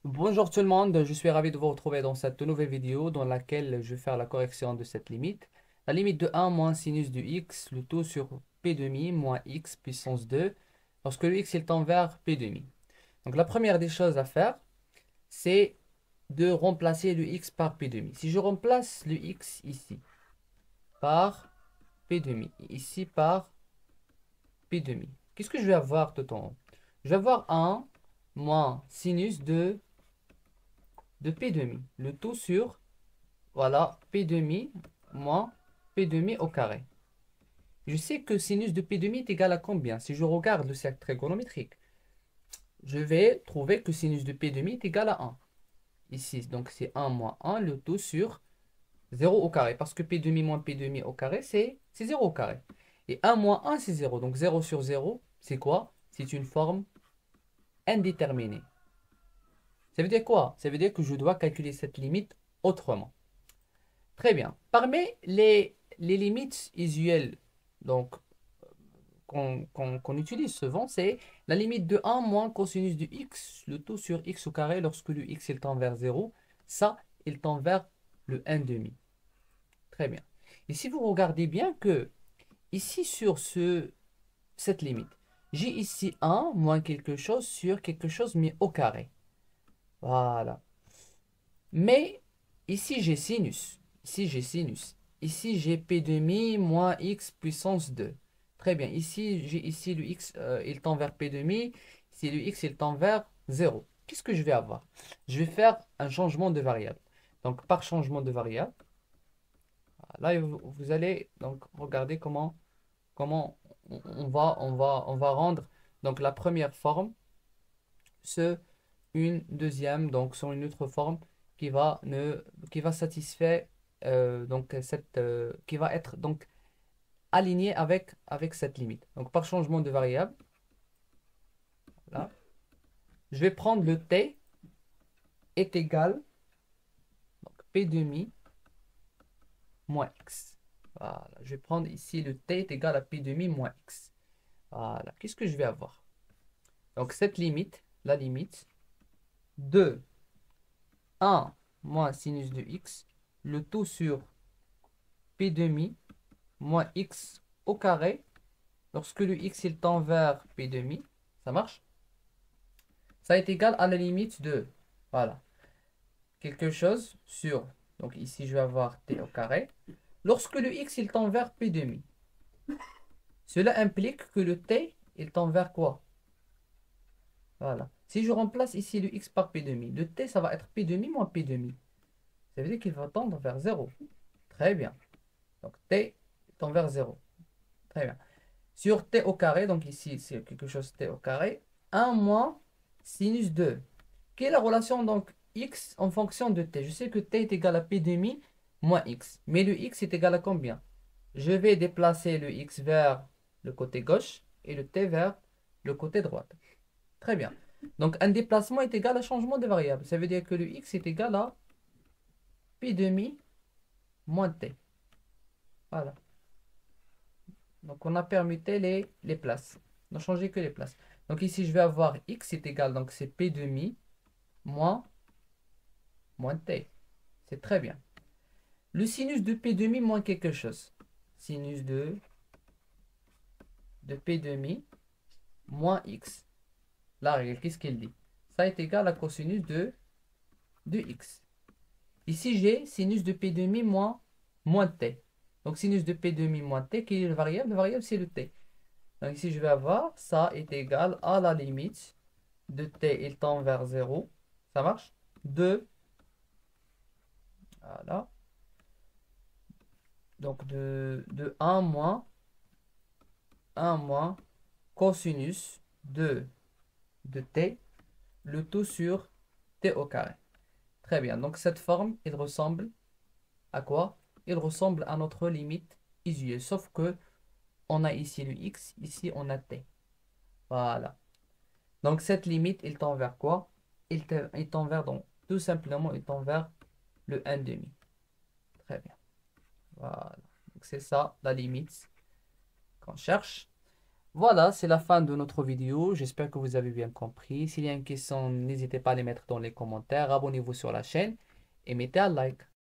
Bonjour tout le monde, je suis ravi de vous retrouver dans cette nouvelle vidéo dans laquelle je vais faire la correction de cette limite. La limite de 1 moins sinus de x, le tout sur p demi moins x puissance 2, lorsque le x est tend vers p demi. Donc la première des choses à faire, c'est de remplacer le x par p demi. Si je remplace le x ici par p demi, ici par p demi, qu'est-ce que je vais avoir tout en haut? Je vais avoir 1 moins sinus de p demi, le tout sur voilà, P demi moins P demi au carré. Je sais que sinus de P demi est égal à combien? Si je regarde le cercle trigonométrique, je vais trouver que sinus de P demi est égal à 1. Ici, donc c'est 1 moins 1, le tout sur 0 au carré. Parce que P demi moins P demi au carré, c'est 0 au carré. Et 1 moins 1, c'est 0. Donc 0 sur 0, c'est quoi? C'est une forme indéterminée. Ça veut dire quoi? Ça veut dire que je dois calculer cette limite autrement. Très bien. Parmi les limites usuelles donc, qu'on utilise souvent, c'est la limite de 1 moins cosinus de x, le tout sur x au carré lorsque le x il tend vers 0. Ça, il tend vers le 1 demi. Très bien. Et si vous regardez bien que ici sur cette limite, j'ai ici 1 moins quelque chose sur quelque chose mais au carré. Voilà. Mais ici, j'ai sinus. Ici, j'ai sinus. Ici, j'ai p demi moins x puissance 2. Très bien. Ici, j'ai ici le x, il tend vers p demi. Ici, le x, il tend vers 0. Qu'est-ce que je vais avoir? Je vais faire un changement de variable. Donc, par changement de variable, là, vous allez donc regarder comment on va rendre donc la première forme ce une deuxième, donc sur une autre forme qui va satisfaire donc qui va être donc alignée avec cette limite. Donc par changement de variable, là, je vais prendre le t est égal donc p demi moins x. Voilà, je vais prendre ici le t est égal à p demi moins x. Voilà, qu'est-ce que je vais avoir? Donc cette limite, la limite de 1 moins sinus de x, le tout sur p demi moins x au carré lorsque le x il tend vers p demi, ça marche? Ça est égal à la limite de, voilà, quelque chose sur, donc ici je vais avoir t au carré, lorsque le x il tend vers p demi. Cela implique que le t il tend vers quoi? Voilà. Si je remplace ici le x par p demi, le t ça va être p demi moins p demi. Ça veut dire qu'il va tendre vers 0. Très bien. Donc t tend vers 0. Très bien. Sur t au carré, donc ici c'est quelque chose t au carré, 1 moins sinus 2. Quelle est la relation donc x en fonction de t? Je sais que t est égal à p demi moins x. Mais le x est égal à combien? Je vais déplacer le x vers le côté gauche et le t vers le côté droit. Très bien. Donc un déplacement est égal à changement de variable. Ça veut dire que le x est égal à p demi moins t. Voilà. Donc on a permuté les places. On n'a changé que les places. Donc ici je vais avoir x est égal, donc c'est p demi moins, moins t. C'est très bien. Le sinus de p demi moins quelque chose. Sinus de p demi moins x. La règle, qu'est-ce qu'elle dit? Ça est égal à cosinus de x. Ici j'ai sinus de p demi moins t. Donc sinus de p demi moins t, quelle est la variable? La variable c'est le t. Donc ici je vais avoir ça est égal à la limite de t il tend vers 0. Ça marche? Voilà. Donc de un moins cosinus de t, le tout sur t au carré. Très bien. Donc cette forme, il ressemble à quoi? Il ressemble à notre limite usuelle. Sauf que on a ici le x, ici on a t. Voilà. Donc cette limite, il tend vers quoi? Il tend vers, donc, tout simplement, il tend vers le 1 demi. Très bien. Voilà. Donc c'est ça la limite qu'on cherche. Voilà, c'est la fin de notre vidéo. J'espère que vous avez bien compris. S'il y a une question, n'hésitez pas à les mettre dans les commentaires. Abonnez-vous sur la chaîne et mettez un like.